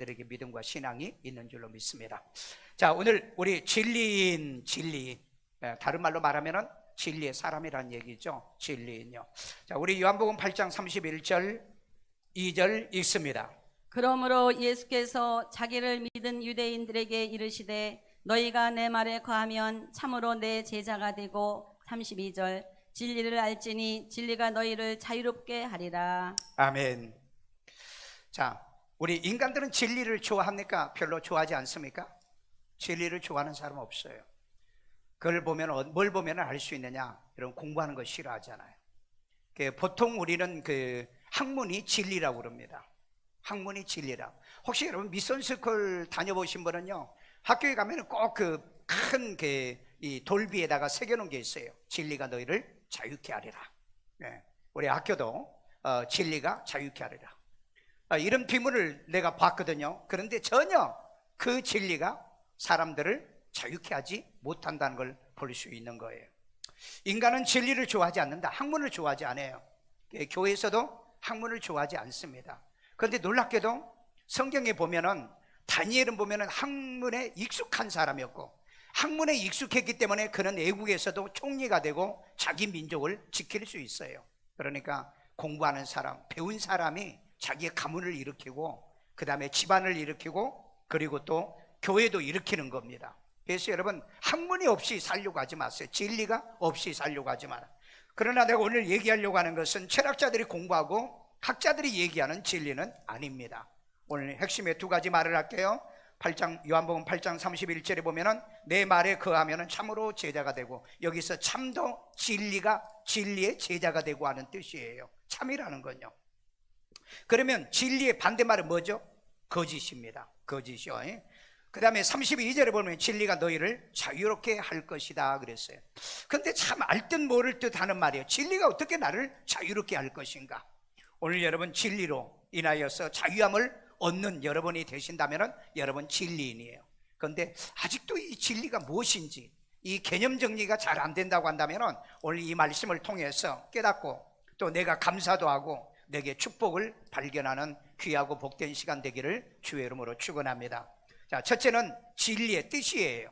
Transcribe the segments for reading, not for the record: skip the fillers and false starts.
들에게 믿음과 신앙이 있는 줄로 믿습니다. 자, 오늘 우리 진리인 진리, 다른 말로 말하면은 진리의 사람이라는 얘기죠. 진리인요. 자, 우리 요한복음 8장 31절 2절 읽습니다. 그러므로 예수께서 자기를 믿은 유대인들에게 이르시되 너희가 내 말에 거하면 참으로 내 제자가 되고 32절 진리를 알지니 진리가 너희를 자유롭게 하리라. 아멘. 자, 우리 인간들은 진리를 좋아합니까? 별로 좋아하지 않습니까? 진리를 좋아하는 사람 없어요. 그걸 보면 뭘 보면 알 수 있느냐? 이런 공부하는 거 싫어하잖아요. 보통 우리는 그 학문이 진리라고 그럽니다. 학문이 진리라. 혹시 여러분 미션스쿨 다녀보신 분은요, 학교에 가면 꼭 그 큰 이 돌비에다가 새겨놓은 게 있어요. 진리가 너희를 자유케 하리라. 네. 우리 학교도 진리가 자유케 하리라. 이런 비문을 내가 봤거든요. 그런데 전혀 그 진리가 사람들을 자유케 하지 못한다는 걸 볼 수 있는 거예요. 인간은 진리를 좋아하지 않는다. 학문을 좋아하지 않아요. 교회에서도 학문을 좋아하지 않습니다. 그런데 놀랍게도 성경에 보면은 다니엘은 보면은 학문에 익숙한 사람이었고, 학문에 익숙했기 때문에 그는 애국에서도 총리가 되고 자기 민족을 지킬 수 있어요. 그러니까 공부하는 사람, 배운 사람이 자기의 가문을 일으키고 그 다음에 집안을 일으키고 그리고 또 교회도 일으키는 겁니다. 그래서 여러분 학문이 없이 살려고 하지 마세요. 진리가 없이 살려고 하지 마라. 그러나 내가 오늘 얘기하려고 하는 것은 철학자들이 공부하고 학자들이 얘기하는 진리는 아닙니다. 오늘 핵심의 두 가지 말을 할게요. 요한복음 8장 31절에 보면은 내 말에 거하면은 참으로 제자가 되고, 여기서 참도 진리가 진리의 제자가 되고 하는 뜻이에요. 참이라는 건요. 그러면 진리의 반대말은 뭐죠? 거짓입니다. 거짓이요. 그 다음에 32절에 보면 진리가 너희를 자유롭게 할 것이다 그랬어요. 근데 참 알듯 모를 듯 하는 말이에요. 진리가 어떻게 나를 자유롭게 할 것인가? 오늘 여러분 진리로 인하여서 자유함을 얻는 여러분이 되신다면 여러분 진리인이에요. 그런데 아직도 이 진리가 무엇인지 이 개념 정리가 잘 안 된다고 한다면 오늘 이 말씀을 통해서 깨닫고 또 내가 감사도 하고 내게 축복을 발견하는 귀하고 복된 시간 되기를 주의 이름으로 축원합니다. 자, 첫째는 진리의 뜻이에요.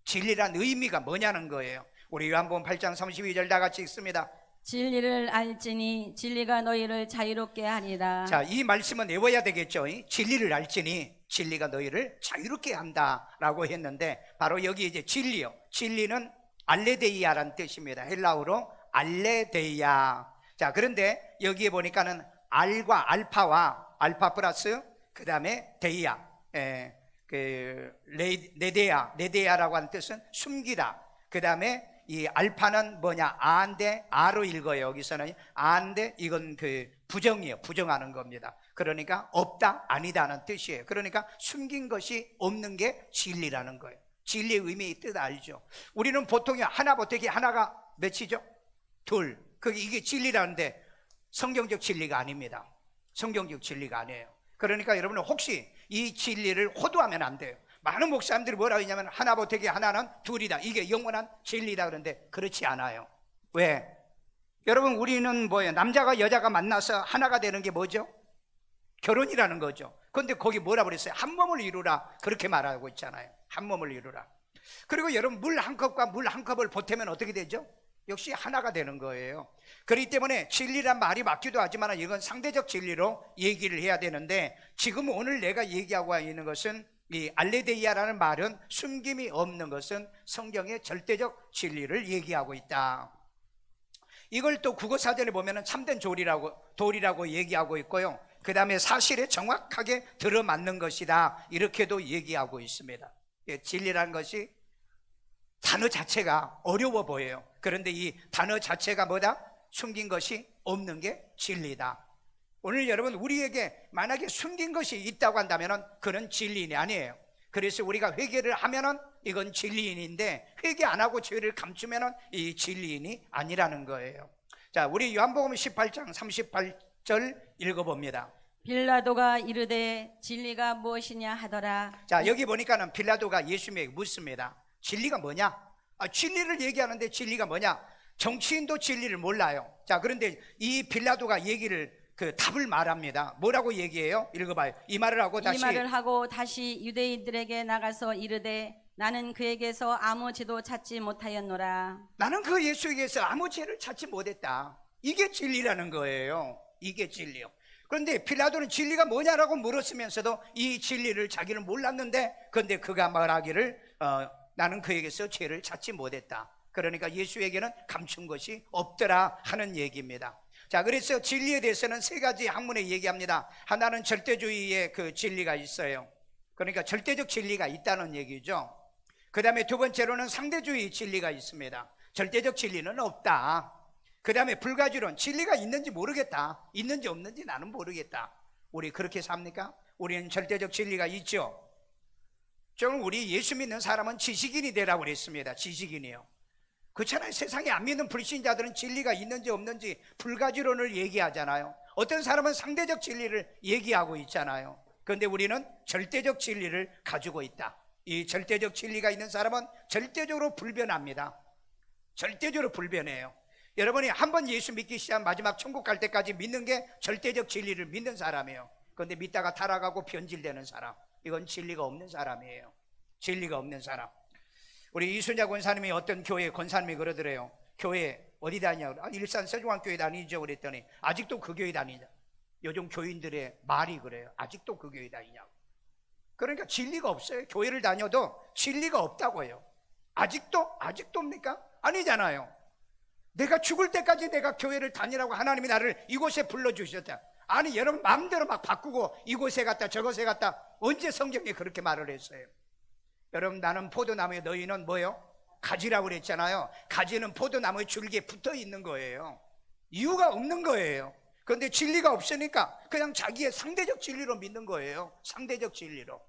진리란 의미가 뭐냐는 거예요. 우리 요한복음 8장 32절 다 같이 읽습니다. 진리를 알지니 진리가 너희를 자유롭게 하리라. 자, 이 말씀은 외워야 되겠죠. 진리를 알지니 진리가 너희를 자유롭게 한다라고 했는데 바로 여기 이제 진리요. 진리는 알레데이아라는 뜻입니다. 헬라어로 알레데이아. 자, 그런데 여기에 보니까는 알과 알파와 알파 플러스 그 다음에 데이아, 네데아라고 하는 뜻은 숨기다. 그 다음에 이 알파는 뭐냐? 아인데 아로 읽어요. 여기서는 아인데 이건 그 부정이에요. 부정하는 겁니다. 그러니까 없다, 아니다는 뜻이에요. 그러니까 숨긴 것이 없는 게 진리라는 거예요. 진리의 의미의 뜻 알죠? 우리는 보통 하나 보태기 하나가 몇이죠? 둘. 이게 진리라는데 성경적 진리가 아닙니다. 성경적 진리가 아니에요. 그러니까 여러분은 혹시 이 진리를 호도하면 안 돼요. 많은 목사님들이 뭐라고 했냐면 하나 보태기 하나는 둘이다. 이게 영원한 진리다. 그런데 그렇지 않아요. 왜? 여러분 우리는 뭐예요? 남자가 여자가 만나서 하나가 되는 게 뭐죠? 결혼이라는 거죠. 그런데 거기 뭐라 그랬어요? 한 몸을 이루라. 그렇게 말하고 있잖아요. 한 몸을 이루라. 그리고 여러분 물 한 컵과 물 한 컵을 보태면 어떻게 되죠? 역시 하나가 되는 거예요. 그렇기 때문에 진리란 말이 맞기도 하지만 이건 상대적 진리로 얘기를 해야 되는데, 지금 오늘 내가 얘기하고 있는 것은 이 알레데이아라는 말은 숨김이 없는 것은 성경의 절대적 진리를 얘기하고 있다. 이걸 또 국어사전에 보면 참된 도리라고 얘기하고 있고요. 그 다음에 사실에 정확하게 들어맞는 것이다 이렇게도 얘기하고 있습니다. 진리라는 것이 단어 자체가 어려워 보여요. 그런데 이 단어 자체가 뭐다? 숨긴 것이 없는 게 진리다. 오늘 여러분 우리에게 만약에 숨긴 것이 있다고 한다면 그는 진리인이 아니에요. 그래서 우리가 회개를 하면은 이건 진리인인데 회개 안 하고 죄를 감추면은 이 진리인이 아니라는 거예요. 자, 우리 요한복음 18장 38절 읽어봅니다. 빌라도가 이르되 진리가 무엇이냐 하더라. 자, 여기 보니까는 빌라도가 예수님에게 묻습니다. 진리가 뭐냐? 진리를 얘기하는데 진리가 뭐냐? 정치인도 진리를 몰라요. 자, 그런데 이 빌라도가 얘기를 그 답을 말합니다. 뭐라고 얘기해요? 읽어봐요. 이 말을 하고 다시 이 말을 하고 다시 유대인들에게 나가서 이르되 나는 그에게서 아무 죄도 찾지 못하였노라. 나는 그 예수에게서 아무 죄를 찾지 못했다. 이게 진리라는 거예요. 이게 진리요. 그런데 빌라도는 진리가 뭐냐라고 물었으면서도 이 진리를 자기는 몰랐는데, 그런데 그가 말하기를 나는 그에게서 죄를 찾지 못했다. 그러니까 예수에게는 감춘 것이 없더라 하는 얘기입니다. 자, 그래서 진리에 대해서는 세 가지 학문에 얘기합니다. 하나는 절대주의의 그 진리가 있어요. 그러니까 절대적 진리가 있다는 얘기죠. 그 다음에 두 번째로는 상대주의 진리가 있습니다. 절대적 진리는 없다. 그 다음에 불가주론, 진리가 있는지 모르겠다. 있는지 없는지 나는 모르겠다. 우리 그렇게 삽니까? 우리는 절대적 진리가 있죠. 좀 우리 예수 믿는 사람은 지식인이 되라고 그랬습니다. 지식인이요. 그렇잖아요. 세상에 안 믿는 불신자들은 진리가 있는지 없는지 불가지론을 얘기하잖아요. 어떤 사람은 상대적 진리를 얘기하고 있잖아요. 그런데 우리는 절대적 진리를 가지고 있다. 이 절대적 진리가 있는 사람은 절대적으로 불변합니다. 절대적으로 불변해요. 여러분이 한번 예수 믿기 시작 마지막 천국 갈 때까지 믿는 게 절대적 진리를 믿는 사람이에요. 그런데 믿다가 타락하고 변질되는 사람, 이건 진리가 없는 사람이에요. 진리가 없는 사람. 우리 이순자 권사님이 어떤 교회 권사님이 그러더래요. 교회 어디 다니냐고. 일산 서중앙교회 다니죠 그랬더니 아직도 그 교회 다니냐. 요즘 교인들의 말이 그래요. 아직도 그 교회 다니냐고. 그러니까 진리가 없어요. 교회를 다녀도 진리가 없다고요. 아직도입니까? 아니잖아요. 내가 죽을 때까지 내가 교회를 다니라고 하나님이 나를 이곳에 불러주셨다. 아니 여러분 마음대로 막 바꾸고 이곳에 갔다 저곳에 갔다. 언제 성경에 그렇게 말을 했어요? 여러분 나는 포도나무에 너희는 뭐요? 가지라고 그랬잖아요. 가지는 포도나무의 줄기에 붙어 있는 거예요. 이유가 없는 거예요. 그런데 진리가 없으니까 그냥 자기의 상대적 진리로 믿는 거예요. 상대적 진리로.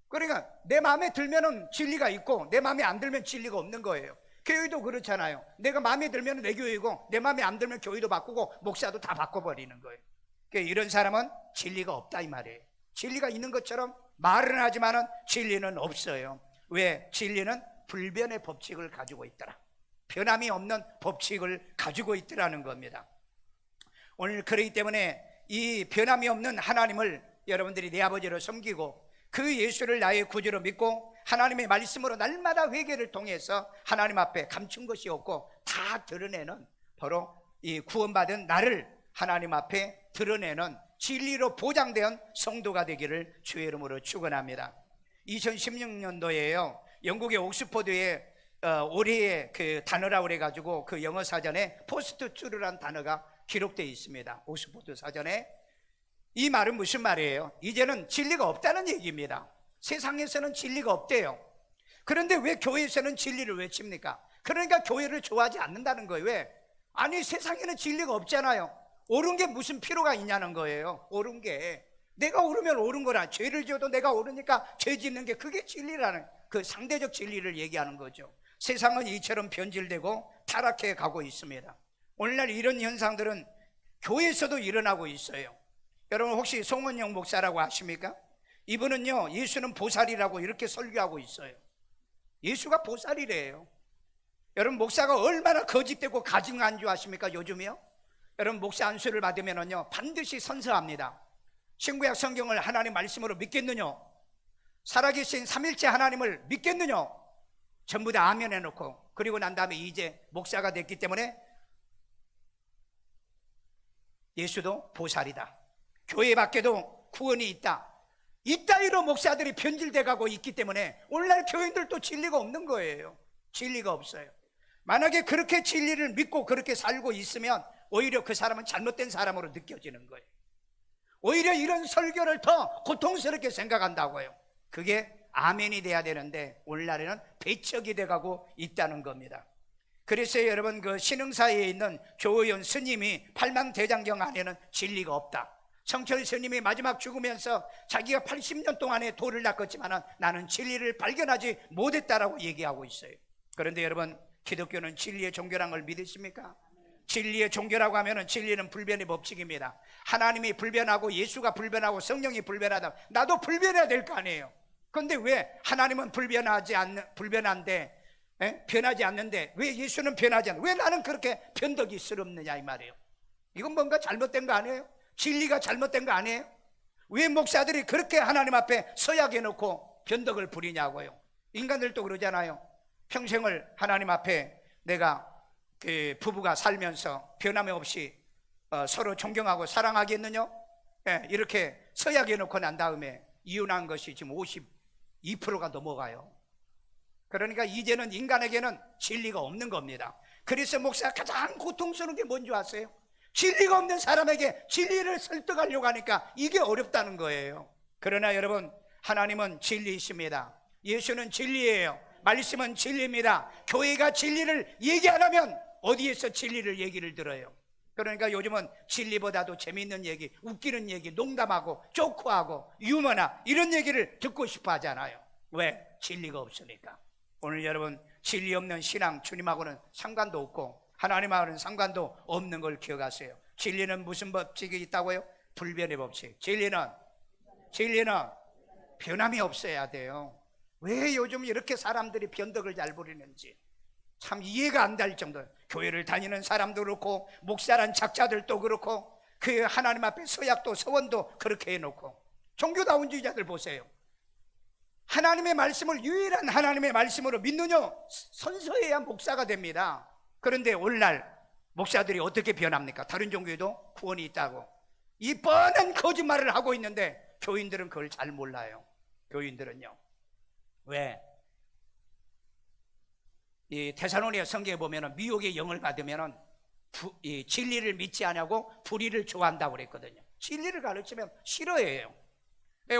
그러니까 내 마음에 들면은 진리가 있고 내 마음에 안 들면 진리가 없는 거예요. 교회도 그렇잖아요. 내가 마음에 들면 내 교회이고 내 마음에 안 들면 교회도 바꾸고 목사도 다 바꿔버리는 거예요. 그러니까 이런 사람은 진리가 없다 이 말이에요. 진리가 있는 것처럼 말은 하지만은 진리는 없어요. 왜? 진리는 불변의 법칙을 가지고 있더라. 변함이 없는 법칙을 가지고 있더라는 겁니다. 오늘 그렇기 때문에 이 변함이 없는 하나님을 여러분들이 내 아버지로 섬기고 그 예수를 나의 구주로 믿고 하나님의 말씀으로 날마다 회개를 통해서 하나님 앞에 감춘 것이 없고 다 드러내는, 바로 이 구원받은 나를 하나님 앞에 드러내는 진리로 보장된 성도가 되기를 주의 이름으로 축원합니다. 2016년도에요 영국의 옥스퍼드에 올해의 그 단어라고 그래가지고 그 영어 사전에 포스트 트루라는 단어가 기록되어 있습니다. 옥스퍼드 사전에. 이 말은 무슨 말이에요? 이제는 진리가 없다는 얘기입니다. 세상에서는 진리가 없대요. 그런데 왜 교회에서는 진리를 외칩니까? 그러니까 교회를 좋아하지 않는다는 거예요. 왜? 아니 세상에는 진리가 없잖아요. 옳은 게 무슨 필요가 있냐는 거예요. 옳은 게 내가 옳으면 옳은 거라. 죄를 지어도 내가 옳으니까 죄 짓는 게 그게 진리라는, 그 상대적 진리를 얘기하는 거죠. 세상은 이처럼 변질되고 타락해 가고 있습니다. 오늘날 이런 현상들은 교회에서도 일어나고 있어요. 여러분 혹시 송원영 목사라고 아십니까? 이분은요 예수는 보살이라고 이렇게 설교하고 있어요. 예수가 보살이래요. 여러분 목사가 얼마나 거짓되고 가증한 줄 아십니까? 요즘이요 여러분 목사 안수를 받으면요 반드시 선서합니다. 신구약 성경을 하나님 말씀으로 믿겠느냐? 살아계신 삼일째 하나님을 믿겠느냐? 전부 다 아멘 해놓고, 그리고 난 다음에 이제 목사가 됐기 때문에 예수도 보살이다, 교회 밖에도 구원이 있다, 이따위로 목사들이 변질돼 가고 있기 때문에 오늘날 교인들도 진리가 없는 거예요. 진리가 없어요. 만약에 그렇게 진리를 믿고 그렇게 살고 있으면 오히려 그 사람은 잘못된 사람으로 느껴지는 거예요. 오히려 이런 설교를 더 고통스럽게 생각한다고요. 그게 아멘이 돼야 되는데 오늘날에는 배척이 돼가고 있다는 겁니다. 그래서 여러분 그 신흥사에 있는 조의원 스님이 팔망대장경 안에는 진리가 없다. 성철 스님이 마지막 죽으면서 자기가 80년 동안에 도를 닦았지만 나는 진리를 발견하지 못했다라고 얘기하고 있어요. 그런데 여러분 기독교는 진리의 종교란 걸 믿으십니까? 진리의 종교라고 하면 진리는 불변의 법칙입니다. 하나님이 불변하고 예수가 불변하고 성령이 불변하다, 나도 불변해야 될 거 아니에요. 그런데 왜 하나님은 불변한데 변하지 않는데 왜 예수는 변하지 않는데 왜 나는 그렇게 변덕이스럽느냐 이 말이에요. 이건 뭔가 잘못된 거 아니에요? 진리가 잘못된 거 아니에요? 왜 목사들이 그렇게 하나님 앞에 서약해 놓고 변덕을 부리냐고요? 인간들도 그러잖아요. 평생을 하나님 앞에 내가 그 부부가 살면서 변함이 없이 서로 존경하고 사랑하겠느냐? 이렇게 서약해 놓고 난 다음에 이혼한 것이 지금 52%가 넘어가요. 그러니까 이제는 인간에게는 진리가 없는 겁니다. 그래서 목사가 가장 고통스러운 게 뭔지 아세요? 진리가 없는 사람에게 진리를 설득하려고 하니까 이게 어렵다는 거예요. 그러나 여러분, 하나님은 진리이십니다. 예수는 진리예요. 말씀은 진리입니다. 교회가 진리를 얘기 안 하면 어디에서 진리를 얘기를 들어요? 그러니까 요즘은 진리보다도 재미있는 얘기, 웃기는 얘기, 농담하고 조크하고 유머나 이런 얘기를 듣고 싶어 하잖아요. 왜? 진리가 없으니까. 오늘 여러분, 진리 없는 신앙, 주님하고는 상관도 없고 하나님하고는 상관도 없는 걸 기억하세요. 진리는 무슨 법칙이 있다고요? 불변의 법칙. 진리는 변함이 없어야 돼요. 왜 요즘 이렇게 사람들이 변덕을 잘 부리는지 참 이해가 안 될 정도로, 교회를 다니는 사람도 그렇고 목사란 작자들도 그렇고 그 하나님 앞에 서약도 서원도 그렇게 해놓고, 종교다운주의자들 보세요. 하나님의 말씀을 유일한 하나님의 말씀으로 믿느냐? 선서해야 목사가 됩니다. 그런데 오늘날 목사들이 어떻게 변합니까? 다른 종교에도 구원이 있다고 이 뻔한 거짓말을 하고 있는데 교인들은 그걸 잘 몰라요. 교인들은요. 왜? 이 데살로니가 성경에 보면 미혹의 영을 받으면 이 진리를 믿지 않냐고 불의를 좋아한다고 그랬거든요. 진리를 가르치면 싫어해요.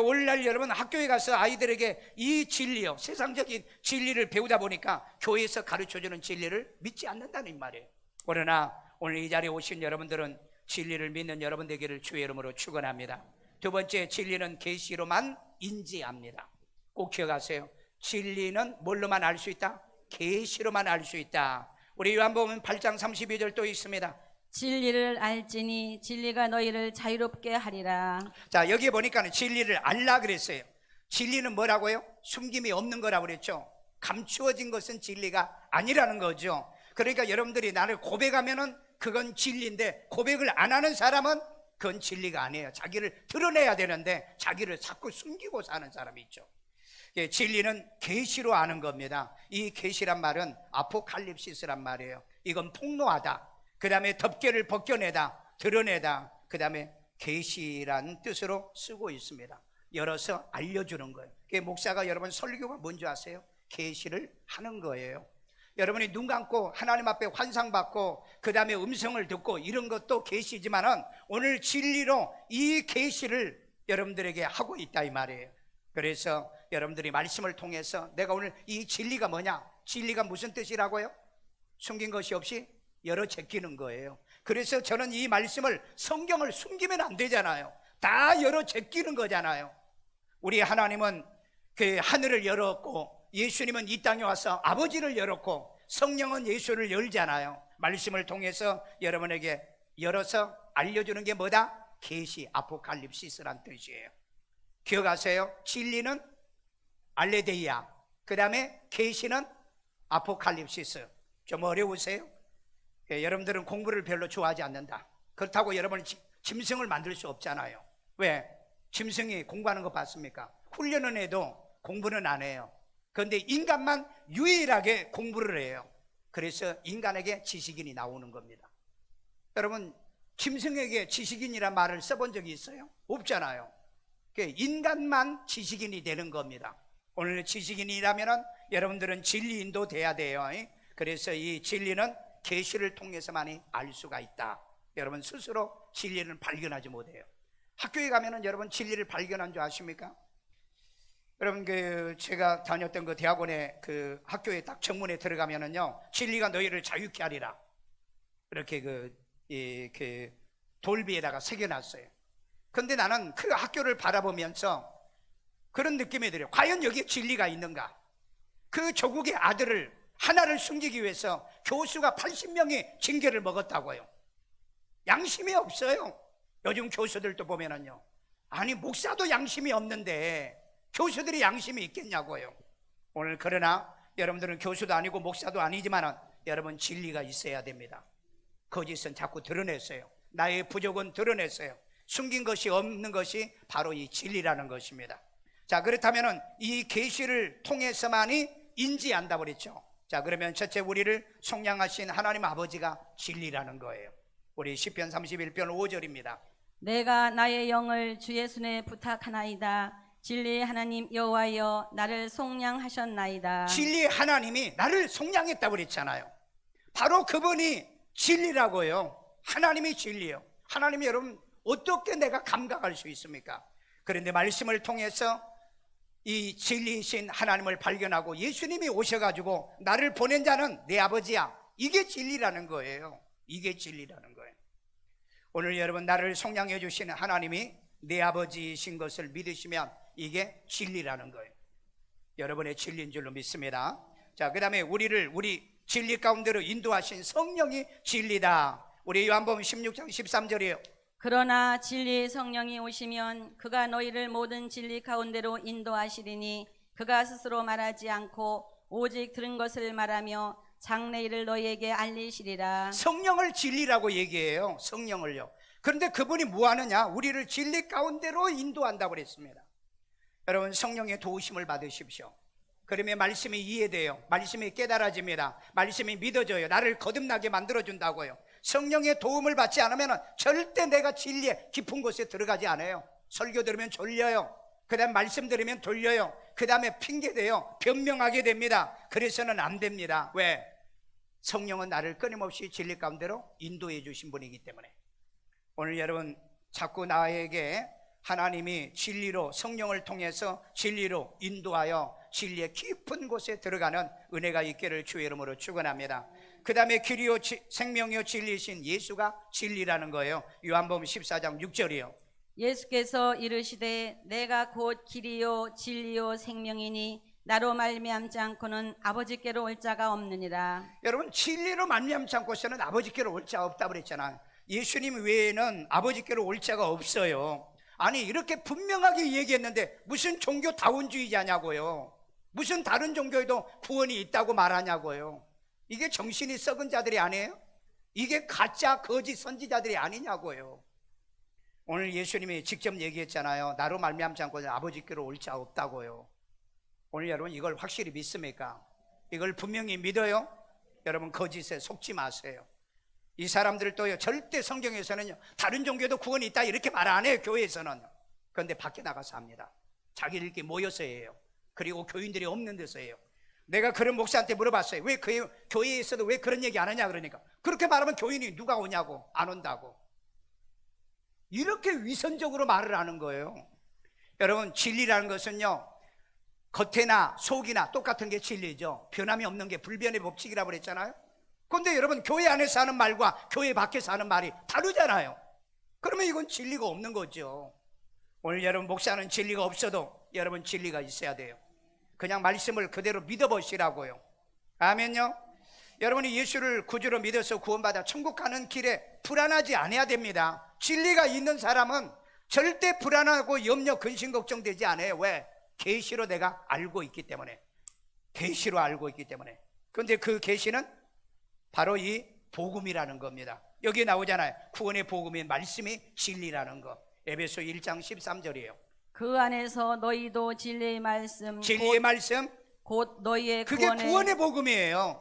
오늘날 여러분 학교에 가서 아이들에게 이 진리요, 세상적인 진리를 배우다 보니까 교회에서 가르쳐주는 진리를 믿지 않는다는 말이에요. 그러나 오늘 이 자리에 오신 여러분들은 진리를 믿는 여러분 되기를 주의 이름으로 축원합니다. 두 번째, 진리는 계시로만 인지합니다. 꼭 기억하세요. 진리는 뭘로만 알 수 있다? 계시로만 알 수 있다. 우리 요한복음 8장 32절 또 있습니다. 진리를 알지니 진리가 너희를 자유롭게 하리라. 자, 여기에 보니까 진리를 알라 그랬어요. 진리는 뭐라고요? 숨김이 없는 거라고 그랬죠. 감추어진 것은 진리가 아니라는 거죠. 그러니까 여러분들이 나를 고백하면은 그건 진리인데 고백을 안 하는 사람은 그건 진리가 아니에요. 자기를 드러내야 되는데 자기를 자꾸 숨기고 사는 사람이 있죠. 진리는 계시로 아는 겁니다. 이 계시란 말은 아포칼립시스란 말이에요. 이건 폭로하다, 그 다음에 덮개를 벗겨내다, 드러내다, 그 다음에 계시란 뜻으로 쓰고 있습니다. 열어서 알려주는 거예요. 목사가 여러분 설교가 뭔지 아세요? 계시를 하는 거예요. 여러분이 눈 감고 하나님 앞에 환상 받고 그 다음에 음성을 듣고 이런 것도 계시지만은 오늘 진리로 이 계시를 여러분들에게 하고 있다 이 말이에요. 그래서 여러분들이 말씀을 통해서 내가 오늘 이 진리가 뭐냐? 진리가 무슨 뜻이라고요? 숨긴 것이 없이 열어 제끼는 거예요. 그래서 저는 이 말씀을, 성경을 숨기면 안 되잖아요. 다 열어 제끼는 거잖아요. 우리 하나님은 그 하늘을 열었고 예수님은 이 땅에 와서 아버지를 열었고 성령은 예수를 열잖아요. 말씀을 통해서 여러분에게 열어서 알려주는 게 뭐다? 계시, 아포칼립시스란 뜻이에요. 기억하세요. 진리는 알레데이아, 그 다음에 계시는 아포칼립시스. 좀 어려우세요? 여러분들은 공부를 별로 좋아하지 않는다. 그렇다고 여러분이 짐승을 만들 수 없잖아요. 왜? 짐승이 공부하는 거 봤습니까? 훈련은 해도 공부는 안 해요. 그런데 인간만 유일하게 공부를 해요. 그래서 인간에게 지식인이 나오는 겁니다. 여러분, 짐승에게 지식인이란 말을 써본 적이 있어요? 없잖아요. 인간만 지식인이 되는 겁니다. 오늘 지식인이라면 여러분들은 진리인도 돼야 돼요. 그래서 이 진리는 계시를 통해서만이 알 수가 있다. 여러분 스스로 진리를 발견하지 못해요. 학교에 가면은 여러분 진리를 발견한 줄 아십니까? 여러분 제가 다녔던 그 대학원에 그 학교에 딱 정문에 들어가면은요, 진리가 너희를 자유케 하리라 이렇게 그 돌비에다가 새겨놨어요. 근데 나는 그 학교를 바라보면서 그런 느낌이 들어요. 과연 여기에 진리가 있는가? 그 조국의 아들을 하나를 숨기기 위해서 교수가 80명이 징계를 먹었다고요. 양심이 없어요. 요즘 교수들도 보면은요, 아니 목사도 양심이 없는데 교수들이 양심이 있겠냐고요. 오늘 그러나 여러분들은 교수도 아니고 목사도 아니지만 여러분 진리가 있어야 됩니다. 거짓은 자꾸 드러냈어요. 나의 부족은 드러냈어요. 숨긴 것이 없는 것이 바로 이 진리라는 것입니다. 자, 그렇다면 이 계시를 통해서만이 인지한다고 그랬죠. 자, 그러면 첫째, 우리를 속량하신 하나님 아버지가 진리라는 거예요. 우리 시편 31편 5절입니다. 내가 나의 영을 주의 손에 부탁하나이다. 진리의 하나님 여호와여 나를 속량하셨나이다. 진리의 하나님이 나를 속량했다고 그랬잖아요. 바로 그분이 진리라고요. 하나님이 진리요. 하나님이 여러분 어떻게 내가 감각할 수 있습니까? 그런데 말씀을 통해서 이 진리이신 하나님을 발견하고 예수님이 오셔가지고 나를 보낸 자는 내 아버지야. 이게 진리라는 거예요. 이게 진리라는 거예요. 오늘 여러분 나를 속량해 주시는 하나님이 내 아버지이신 것을 믿으시면 이게 진리라는 거예요. 여러분의 진리인 줄로 믿습니다. 자, 그 다음에 우리 진리 가운데로 인도하신 성령이 진리다. 우리 요한복음 16장 13절이에요. 그러나 진리의 성령이 오시면 그가 너희를 모든 진리 가운데로 인도하시리니 그가 스스로 말하지 않고 오직 들은 것을 말하며 장래일을 너희에게 알리시리라. 성령을 진리라고 얘기해요. 성령을요. 그런데 그분이 뭐 하느냐? 우리를 진리 가운데로 인도한다고 그랬습니다. 여러분 성령의 도우심을 받으십시오. 그러면 말씀이 이해돼요. 말씀이 깨달아집니다. 말씀이 믿어져요. 나를 거듭나게 만들어준다고요. 성령의 도움을 받지 않으면 절대 내가 진리의 깊은 곳에 들어가지 않아요. 설교 들으면 졸려요. 그 다음 말씀 들으면 돌려요. 그 다음에 핑계대요. 변명하게 됩니다. 그래서는 안 됩니다. 왜? 성령은 나를 끊임없이 진리 가운데로 인도해 주신 분이기 때문에. 오늘 여러분 자꾸 나에게 하나님이 진리로 성령을 통해서 진리로 인도하여 진리의 깊은 곳에 들어가는 은혜가 있기를 주의 이름으로 축원합니다. 그 다음에 길이요 생명이요 진리이신 예수가 진리라는 거예요. 요한복음 14장 6절이요. 예수께서 이르시되 내가 곧 길이요 진리요 생명이니 나로 말미암지 않고는 아버지께로 올 자가 없느니라. 여러분 진리로 말미암지 않고서는 아버지께로 올 자가 없다고 그랬잖아요. 예수님 외에는 아버지께로 올 자가 없어요. 아니 이렇게 분명하게 얘기했는데 무슨 종교 다원주의자냐고요. 무슨 다른 종교에도 구원이 있다고 말하냐고요. 이게 정신이 썩은 자들이 아니에요? 이게 가짜 거짓 선지자들이 아니냐고요. 오늘 예수님이 직접 얘기했잖아요. 나로 말미암지 않고는 아버지께로 올 자 없다고요. 오늘 여러분 이걸 확실히 믿습니까? 이걸 분명히 믿어요? 여러분 거짓에 속지 마세요. 이 사람들도요 절대 성경에서는요 다른 종교도 구원이 있다 이렇게 말 안 해요. 교회에서는. 그런데 밖에 나가서 합니다. 자기들끼리 모여서 해요. 그리고 교인들이 없는 데서 해요. 내가 그런 목사한테 물어봤어요. 왜 교회에서도 왜 그런 얘기 안 하냐 그러니까 그렇게 말하면 교인이 누가 오냐고. 안 온다고. 이렇게 위선적으로 말을 하는 거예요. 여러분 진리라는 것은요 겉에나 속이나 똑같은 게 진리죠. 변함이 없는 게 불변의 법칙이라고 그랬잖아요. 그런데 여러분 교회 안에서 하는 말과 교회 밖에서 하는 말이 다르잖아요. 그러면 이건 진리가 없는 거죠. 오늘 여러분 목사는 진리가 없어도 여러분 진리가 있어야 돼요. 그냥 말씀을 그대로 믿어보시라고요. 아멘요. 여러분이 예수를 구주로 믿어서 구원받아 천국 가는 길에 불안하지 않아야 됩니다. 진리가 있는 사람은 절대 불안하고 염려 근심 걱정되지 않아요. 왜? 계시로 내가 알고 있기 때문에. 계시로 알고 있기 때문에. 그런데 그 계시는 바로 이 복음이라는 겁니다. 여기 나오잖아요. 구원의 복음인 말씀이 진리라는 거. 에베소 1장 13절이에요. 그 안에서 너희도 진리의 말씀 진리의 말씀 곧 너희의 그게 구원의 복음이에요.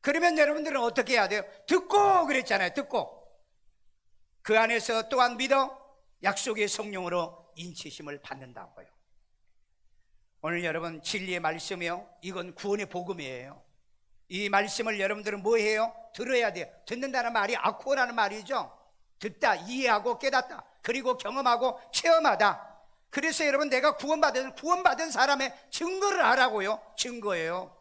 그러면 여러분들은 어떻게 해야 돼요? 듣고 그랬잖아요. 듣고 그 안에서 또한 믿어 약속의 성령으로 인치심을 받는다고요. 오늘 여러분 진리의 말씀이요 이건 구원의 복음이에요. 이 말씀을 여러분들은 뭐 해요? 들어야 돼요. 듣는다는 말이 아쿠어라는 말이죠. 듣다, 이해하고 깨닫다, 그리고 경험하고 체험하다. 그래서 여러분 내가 구원받은 사람의 증거를 하라고요. 증거예요.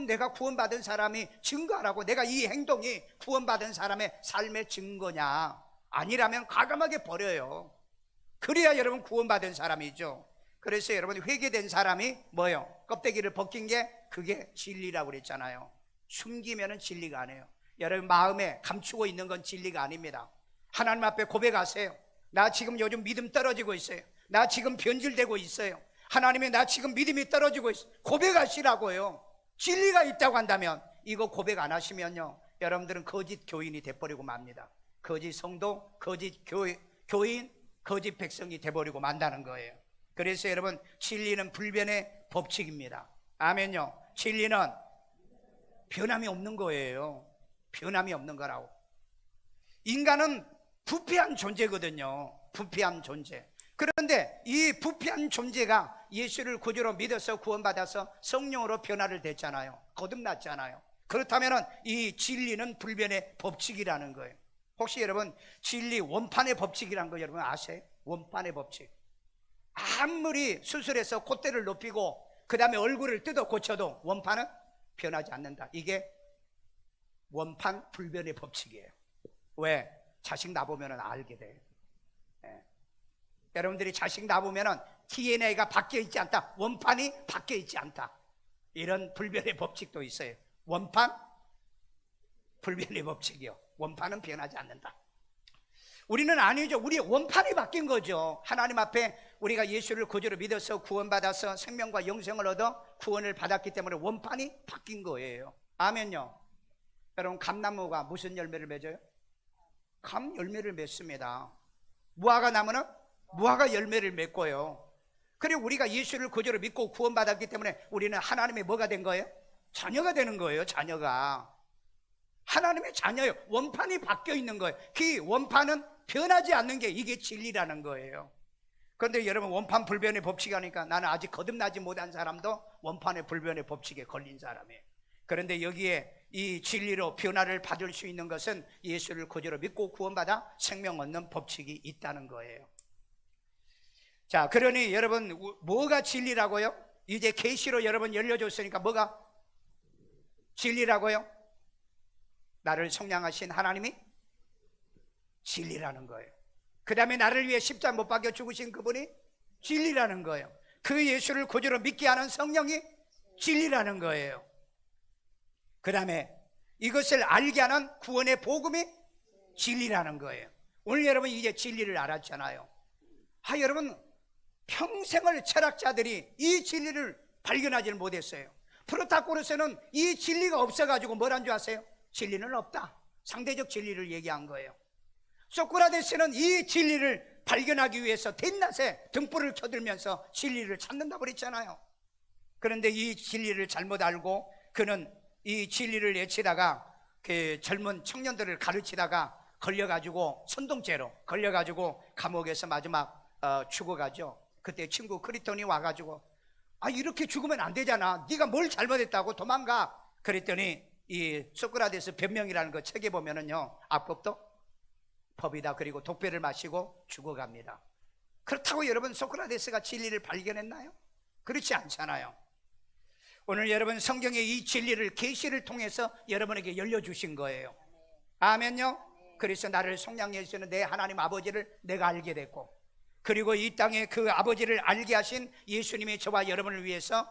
내가 구원받은 사람이 증거하라고. 내가 이 행동이 구원받은 사람의 삶의 증거냐 아니라면 과감하게 버려요. 그래야 여러분 구원받은 사람이죠. 그래서 여러분 회개된 사람이 뭐예요? 껍데기를 벗긴 게 그게 진리라고 그랬잖아요. 숨기면은 진리가 아니에요. 여러분 마음에 감추고 있는 건 진리가 아닙니다. 하나님 앞에 고백하세요. 나 지금 요즘 믿음 떨어지고 있어요. 나 지금 변질되고 있어요. 하나님이 나 지금 믿음이 떨어지고 있어요. 고백하시라고요. 진리가 있다고 한다면 이거 고백 안 하시면요 여러분들은 거짓 교인이 돼버리고 맙니다. 거짓 성도, 거짓 교인, 거짓 백성이 돼버리고 만다는 거예요. 그래서 여러분, 진리는 불변의 법칙입니다. 아멘요. 진리는 변함이 없는 거예요. 변함이 없는 거라고. 인간은 부패한 존재거든요. 부패한 존재. 그런데 이 부패한 존재가 예수를 구주로 믿어서 구원받아서 성령으로 변화를 됐잖아요. 거듭났잖아요. 그렇다면 이 진리는 불변의 법칙이라는 거예요. 혹시 여러분 진리 원판의 법칙이라는 거 여러분 아세요? 원판의 법칙. 아무리 수술해서 콧대를 높이고 그 다음에 얼굴을 뜯어 고쳐도 원판은 변하지 않는다. 이게 원판 불변의 법칙이에요. 왜? 자식 낳아보면 알게 돼요. 예. 여러분들이 자식 낳아보면 DNA가 바뀌어 있지 않다. 원판이 바뀌어 있지 않다. 이런 불변의 법칙도 있어요. 원판 불변의 법칙이요. 원판은 변하지 않는다. 우리는 아니죠. 우리 원판이 바뀐 거죠. 하나님 앞에 우리가 예수를 구주로 믿어서 구원받아서 생명과 영생을 얻어 구원을 받았기 때문에 원판이 바뀐 거예요. 아멘요. 여러분, 감나무가 무슨 열매를 맺어요? 감 열매를 맺습니다. 무화과 나무는 무화과 열매를 맺고요. 그리고 우리가 예수를 구주로 믿고 구원받았기 때문에 우리는 하나님의 뭐가 된 거예요? 자녀가 되는 거예요. 자녀가 하나님의 자녀예요. 원판이 바뀌어 있는 거예요. 그 원판은 변하지 않는 게 이게 진리라는 거예요. 그런데 여러분, 원판 불변의 법칙이 하니까 나는 아직 거듭나지 못한 사람도 원판의 불변의 법칙에 걸린 사람이에요. 그런데 여기에 이 진리로 변화를 받을 수 있는 것은 예수를 구주로 믿고 구원받아 생명 얻는 법칙이 있다는 거예요. 자, 그러니 여러분, 뭐가 진리라고요? 이제 계시로 여러분 열려줬으니까 뭐가 진리라고요? 나를 속량하신 하나님이 진리라는 거예요. 그 다음에 나를 위해 십자가 못 박혀 죽으신 그분이 진리라는 거예요. 그 예수를 구주로 믿게 하는 성령이 진리라는 거예요. 그 다음에 이것을 알게 하는 구원의 복음이 진리라는 거예요. 오늘 여러분 이제 진리를 알았잖아요. 여러분, 평생을 철학자들이 이 진리를 발견하지를 못했어요. 프로타고라스는 이 진리가 없어가지고 뭐란 줄 아세요? 진리는 없다. 상대적 진리를 얘기한 거예요. 소크라테스는 이 진리를 발견하기 위해서 대낮에 등불을 켜들면서 진리를 찾는다고 그랬잖아요. 그런데 이 진리를 잘못 알고 그는 이 진리를 외치다가 그 젊은 청년들을 가르치다가 걸려가지고 선동죄로 걸려가지고 감옥에서 마지막 죽어가죠. 그때 친구 크리톤이 와가지고 이렇게 죽으면 안 되잖아. 네가 뭘 잘못했다고 도망가. 그랬더니 이 소크라테스 변명이라는 거 책에 보면은요, 앞법도 법이다. 그리고 독배를 마시고 죽어갑니다. 그렇다고 여러분 소크라테스가 진리를 발견했나요? 그렇지 않잖아요. 오늘 여러분 성경의 이 진리를 계시를 통해서 여러분에게 열려주신 거예요. 아멘요. 그래서 나를 속량해 주시는 내 하나님 아버지를 내가 알게 됐고, 그리고 이 땅에 그 아버지를 알게 하신 예수님이 저와 여러분을 위해서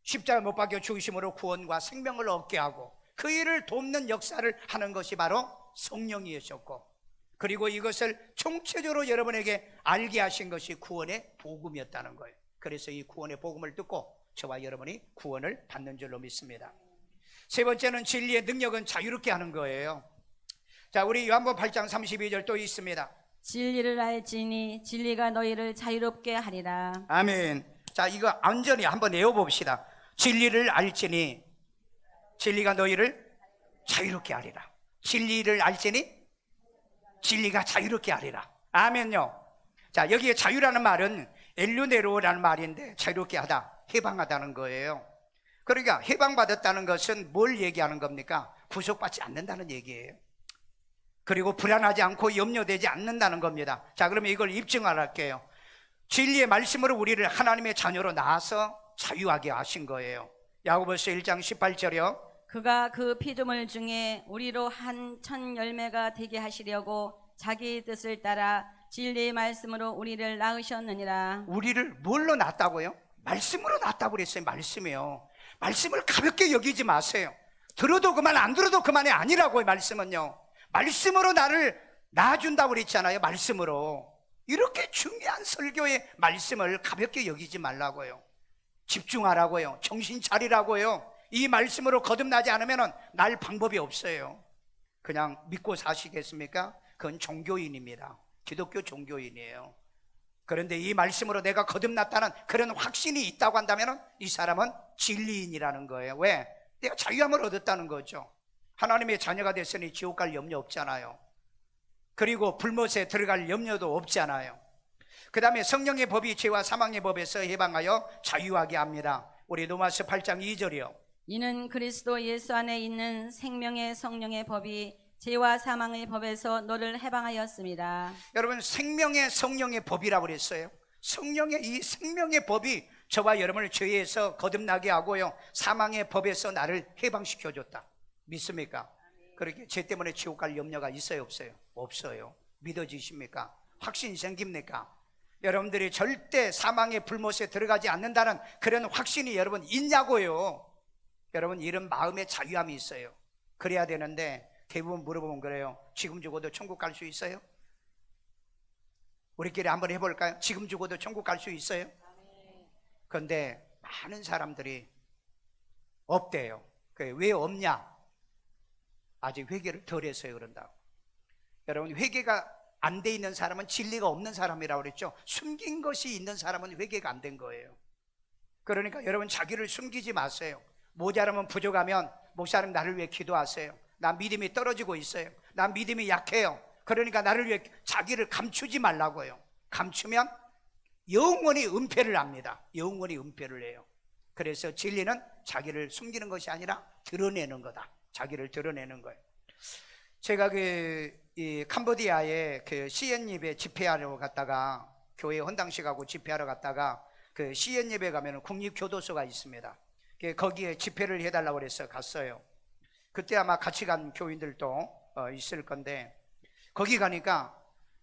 십자가 못 박혀 죽으심으로 구원과 생명을 얻게 하고 그 일을 돕는 역사를 하는 것이 바로 성령이셨고, 그리고 이것을 총체적으로 여러분에게 알게 하신 것이 구원의 복음이었다는 거예요. 그래서 이 구원의 복음을 듣고 저와 여러분이 구원을 받는 줄로 믿습니다. 세 번째는 진리의 능력은 자유롭게 하는 거예요. 자, 우리 요한복음 8장 32절 또 있습니다. 진리를 알지니 진리가 너희를 자유롭게 하리라. 아멘. 자, 이거 완전히 한번 외워봅시다. 진리를 알지니 진리가 너희를 자유롭게 하리라. 진리를 알지니 진리가 자유롭게 하리라. 아멘요. 자, 여기에 자유라는 말은 엘루네로라는 말인데 자유롭게 하다, 해방하다는 거예요. 그러니까 해방받았다는 것은 뭘 얘기하는 겁니까? 구속받지 않는다는 얘기예요. 그리고 불안하지 않고 염려되지 않는다는 겁니다. 자, 그러면 이걸 입증할게요. 진리의 말씀으로 우리를 하나님의 자녀로 낳아서 자유하게 하신 거예요. 야고보서 1장 18절이요. 그가 그 피조물 중에 우리로 한 천 열매가 되게 하시려고 자기 뜻을 따라 진리의 말씀으로 우리를 낳으셨느니라. 우리를 뭘로 낳았다고요? 말씀으로 낳았다고 그랬어요. 말씀이요. 말씀을 가볍게 여기지 마세요. 들어도 그만, 안 들어도 그만이 아니라고요. 말씀은요, 말씀으로 나를 낳아준다고 그랬잖아요. 말씀으로. 이렇게 중요한 설교의 말씀을 가볍게 여기지 말라고요. 집중하라고요. 정신 차리라고요. 이 말씀으로 거듭나지 않으면 날 방법이 없어요. 그냥 믿고 사시겠습니까? 그건 종교인입니다. 기독교 종교인이에요. 그런데 이 말씀으로 내가 거듭났다는 그런 확신이 있다고 한다면 이 사람은 진리인이라는 거예요. 왜? 내가 자유함을 얻었다는 거죠. 하나님의 자녀가 됐으니 지옥 갈 염려 없잖아요. 그리고 불못에 들어갈 염려도 없잖아요. 그 다음에 성령의 법이 죄와 사망의 법에서 해방하여 자유하게 합니다. 우리 로마서 8장 2절이요. 이는 그리스도 예수 안에 있는 생명의 성령의 법이 죄와 사망의 법에서 너를 해방하였습니다. 여러분, 생명의 성령의 법이라고 그랬어요. 이 생명의 법이 저와 여러분을 죄에서 거듭나게 하고요, 사망의 법에서 나를 해방시켜줬다. 믿습니까? 그렇게 죄 때문에 지옥 갈 염려가 있어요, 없어요? 없어요. 믿어지십니까? 확신이 생깁니까? 여러분들이 절대 사망의 불못에 들어가지 않는다는 그런 확신이 여러분 있냐고요. 여러분, 이런 마음의 자유함이 있어요. 그래야 되는데 대부분 물어보면 그래요. 지금 죽어도 천국 갈 수 있어요? 우리끼리 한번 해볼까요? 지금 죽어도 천국 갈 수 있어요? 그런데 많은 사람들이 없대요. 왜 없냐? 아직 회개를 덜 해서요, 그런다고. 여러분, 회개가 안 돼 있는 사람은 진리가 없는 사람이라고 그랬죠. 숨긴 것이 있는 사람은 회개가 안 된 거예요. 그러니까 여러분, 자기를 숨기지 마세요. 모자라면 부족하면 목사님 나를 위해 기도하세요. 나 믿음이 떨어지고 있어요. 나 믿음이 약해요. 그러니까 나를 위해 자기를 감추지 말라고요. 감추면 영원히 은폐를 합니다. 영원히 은폐를 해요. 그래서 진리는 자기를 숨기는 것이 아니라 드러내는 거다. 자기를 드러내는 거예요. 제가 이 캄보디아에 시엔립에 집회하러 갔다가, 교회 헌당식하고 집회하러 갔다가 시엔립에 가면 국립교도소가 있습니다. 거기에 집회를 해달라고 그래서 갔어요. 그때 아마 같이 간 교인들도 있을 건데, 거기 가니까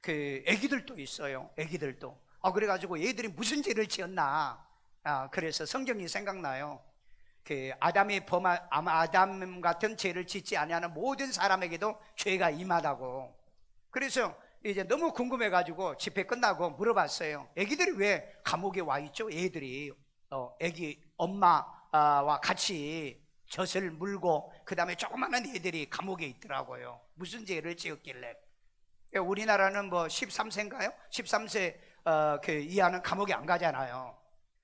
애기들도 있어요. 애기들도. 그래가지고 얘들이 무슨 죄를 지었나. 그래서 성경이 생각나요. 아담 같은 죄를 짓지 아니하는 모든 사람에게도 죄가 임하다고. 그래서 이제 너무 궁금해가지고 집회 끝나고 물어봤어요. 애기들이 왜 감옥에 와 있죠? 애들이 애기 엄마와 같이 젖을 물고 그 다음에 조그마한 애들이 감옥에 있더라고요. 무슨 죄를 지었길래. 우리나라는 뭐 13세인가요? 13세 이하는 감옥에 안 가잖아요.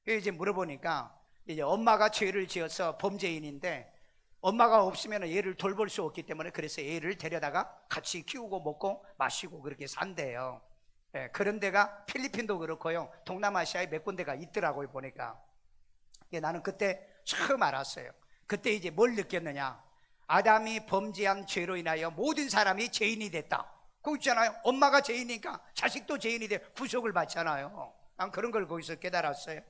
이제 물어보니까 이제 엄마가 죄를 지어서 범죄인인데 엄마가 없으면 얘를 돌볼 수 없기 때문에 그래서 얘를 데려다가 같이 키우고 먹고 마시고 그렇게 산대요. 그런 데가 필리핀도 그렇고요, 동남아시아에 몇 군데가 있더라고요. 보니까 나는 그때 처음 알았어요. 그때 이제 뭘 느꼈느냐, 아담이 범죄한 죄로 인하여 모든 사람이 죄인이 됐다. 그거 있잖아요. 엄마가 죄인이니까 자식도 죄인이 돼 구속을 받잖아요. 난 그런 걸 거기서 깨달았어요.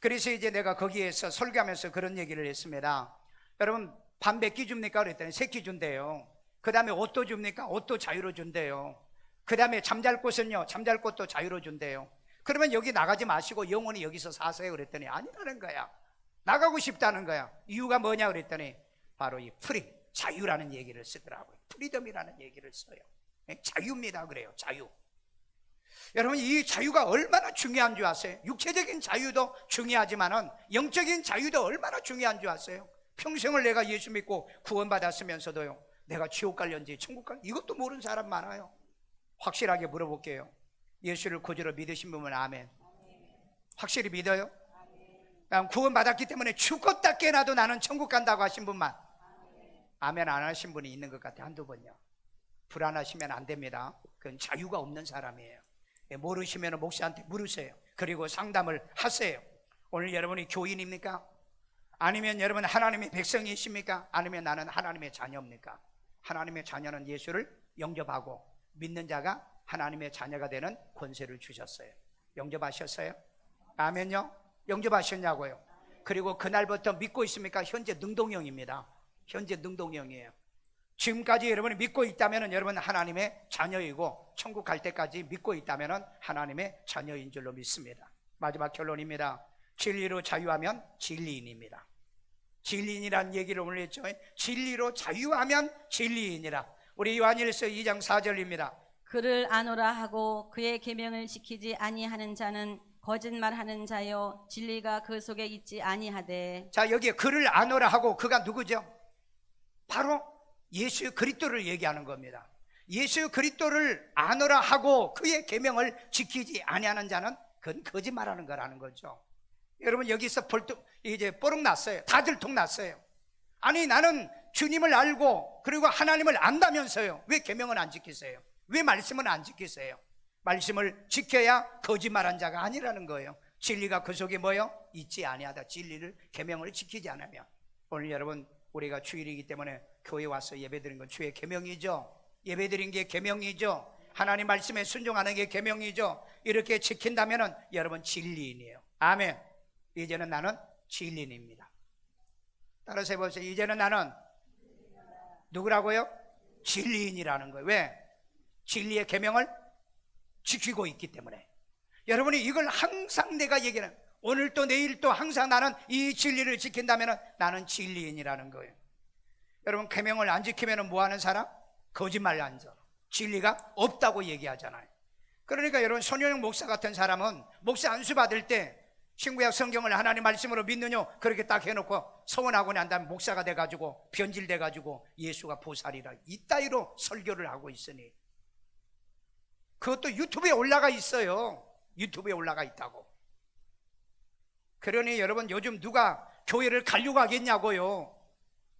그래서 이제 내가 거기에서 설교하면서 그런 얘기를 했습니다. 여러분, 밥 몇 끼 줍니까? 그랬더니 3끼 준대요. 그 다음에 옷도 줍니까? 옷도 자유로 준대요. 그 다음에 잠잘 곳은요, 잠잘 곳도 자유로 준대요. 그러면 여기 나가지 마시고 영원히 여기서 사세요. 그랬더니 아니라는 거야. 나가고 싶다는 거야. 이유가 뭐냐 그랬더니 바로 이 프리, 자유라는 얘기를 쓰더라고요. 프리덤이라는 얘기를 써요. 자유입니다 그래요. 자유. 여러분, 이 자유가 얼마나 중요한 줄 아세요? 육체적인 자유도 중요하지만은 영적인 자유도 얼마나 중요한 줄 아세요? 평생을 내가 예수 믿고 구원받았으면서도요, 내가 지옥 갈련지 천국 갈런지 이것도 모르는 사람 많아요. 확실하게 물어볼게요. 예수를 구주로 믿으신 분은 아멘. 확실히 믿어요? 난 구원받았기 때문에 죽었다 깨나도 나는 천국 간다고 하신 분만 아멘 안 하신 분이 있는 것 같아요. 한두 번요. 불안하시면 안 됩니다. 그건 자유가 없는 사람이에요. 모르시면 목사한테 물으세요. 그리고 상담을 하세요. 오늘 여러분이 교인입니까? 아니면 여러분 하나님의 백성이십니까? 아니면 나는 하나님의 자녀입니까? 하나님의 자녀는 예수를 영접하고 믿는 자가 하나님의 자녀가 되는 권세를 주셨어요. 영접하셨어요? 아멘요? 영접하셨냐고요? 그리고 그날부터 믿고 있습니까? 현재 능동형입니다. 현재 능동형이에요. 지금까지 여러분이 믿고 있다면 여러분은 하나님의 자녀이고 천국 갈 때까지 믿고 있다면 하나님의 자녀인 줄로 믿습니다. 마지막 결론입니다. 진리로 자유하면 진리인입니다. 진리인이라는 얘기를 오늘 했죠. 진리로 자유하면 진리인이라. 우리 요한일서 2장 4절입니다. 그를 아노라 하고 그의 계명을 지키지 아니하는 자는 거짓말하는 자요 진리가 그 속에 있지 아니하되. 자, 여기에 그를 아노라 하고 그가 누구죠? 바로 예수 그리스도를 얘기하는 겁니다. 예수 그리스도를 아노라 하고 그의 계명을 지키지 아니하는 자는 그건 거짓말하는 거라는 거죠. 여러분 여기서 이제 뽀록 났어요. 다들 통 났어요. 아니 나는 주님을 알고 그리고 하나님을 안다면서요. 왜 계명을 안 지키세요? 왜 말씀을 안 지키세요? 말씀을 지켜야 거짓말한 자가 아니라는 거예요. 진리가 그 속에 뭐요? 있지 아니하다. 진리를 계명을 지키지 않으면. 오늘 여러분 우리가 주일이기 때문에 교회 와서 예배드린 건 주의 계명이죠. 예배드린 게 계명이죠. 하나님 말씀에 순종하는 게 계명이죠. 이렇게 지킨다면 여러분 진리인이에요. 아멘. 이제는 나는 진리인입니다. 따라서 해보세요. 이제는 나는 누구라고요? 진리인이라는 거예요. 왜? 진리의 계명을 지키고 있기 때문에. 여러분이 이걸 항상 내가 얘기하는, 오늘도 내일도 항상 나는 이 진리를 지킨다면 나는 진리인이라는 거예요. 여러분 계명을 안 지키면 뭐 하는 사람? 거짓말 하는 사람. 진리가 없다고 얘기하잖아요. 그러니까 여러분 손영영 목사 같은 사람은 목사 안수 받을 때 신구약 성경을 하나님 말씀으로 믿느냐 그렇게 딱 해놓고 서원하고 난 다음에 목사가 돼가지고 변질돼가지고 예수가 보살이라 이따위로 설교를 하고 있으니, 그것도 유튜브에 올라가 있어요. 유튜브에 올라가 있다고. 그러니 여러분 요즘 누가 교회를 가려고 하겠냐고요.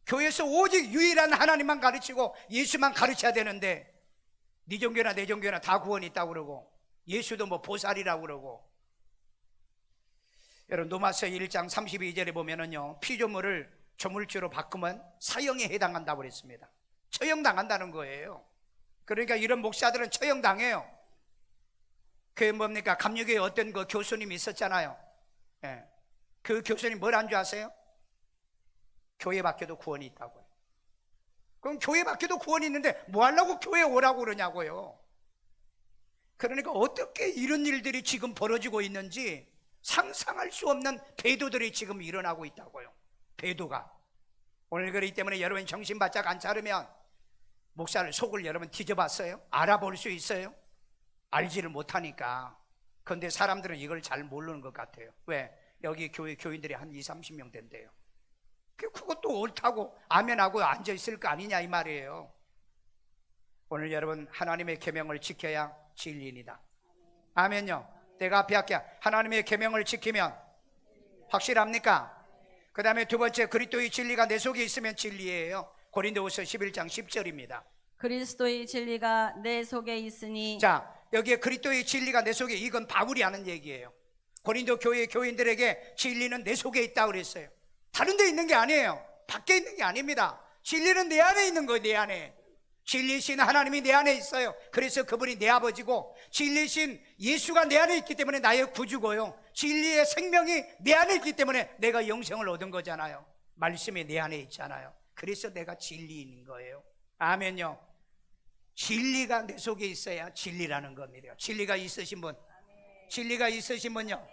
교회에서 오직 유일한 하나님만 가르치고 예수만 가르쳐야 되는데 네 종교나 내 종교나 다 구원이 있다고 그러고 예수도 뭐 보살이라고 그러고. 여러분 로마서 1장 32절에 보면은요, 피조물을 조물주로 바꾸면 사형에 해당한다고 그랬습니다. 처형당한다는 거예요. 그러니까 이런 목사들은 처형당해요. 그 뭡니까? 감리교회 어떤 그 교수님이 있었잖아요. 예. 그 교수님 뭘 한 줄 아세요? 교회 밖에도 구원이 있다고요. 그럼 교회 밖에도 구원이 있는데 뭐 하려고 교회에 오라고 그러냐고요. 그러니까 어떻게 이런 일들이 지금 벌어지고 있는지 상상할 수 없는 배도들이 지금 일어나고 있다고요. 배도가. 오늘 그렇기 때문에 여러분 정신 바짝 안 차리면 목사를 속을 여러분 뒤져봤어요? 알아볼 수 있어요? 알지를 못하니까. 그런데 사람들은 이걸 잘 모르는 것 같아요. 왜? 여기 교회 교인들이 한 20, 30명 된대요. 그것도 옳다고 아멘하고 앉아있을 거 아니냐 이 말이에요. 오늘 여러분 하나님의 계명을 지켜야 진리인이다. 아멘요. 내가 앞에 할게요. 하나님의 계명을 지키면 확실합니까? 그 다음에 두 번째, 그리스도의 진리가 내 속에 있으면 진리예요. 고린도후서 11장 10절입니다. 그리스도의 진리가 내 속에 있으니. 자, 여기에 그리스도의 진리가 내 속에, 이건 바울이 하는 얘기예요. 고린도 교회 교인들에게 진리는 내 속에 있다고 그랬어요. 다른 데 있는 게 아니에요. 밖에 있는 게 아닙니다. 진리는 내 안에 있는 거예요. 내 안에. 진리신 하나님이 내 안에 있어요. 그래서 그분이 내 아버지고, 진리신 예수가 내 안에 있기 때문에 나의 구주고요, 진리의 생명이 내 안에 있기 때문에 내가 영생을 얻은 거잖아요. 말씀이 내 안에 있잖아요. 그래서 내가 진리인 거예요. 아멘요. 진리가 내 속에 있어야 진리라는 겁니다. 진리가 있으신 분, 진리가 있으신 분요,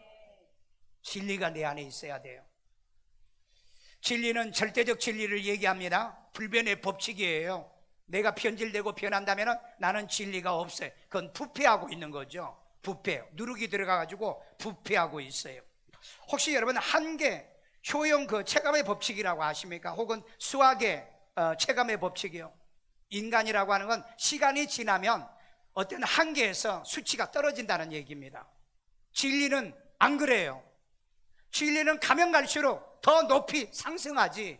진리가 내 안에 있어야 돼요. 진리는 절대적 진리를 얘기합니다. 불변의 법칙이에요. 내가 편질되고 변한다면 나는 진리가 없어요. 그건 부패하고 있는 거죠. 부패, 누룩이 들어가가지고 부패하고 있어요. 혹시 여러분 한계, 효용 그 체감의 법칙이라고 아십니까? 혹은 수학의 체감의 법칙이요. 인간이라고 하는 건 시간이 지나면 어떤 한계에서 수치가 떨어진다는 얘기입니다. 진리는 안 그래요. 진리는 가면 갈수록 더 높이 상승하지.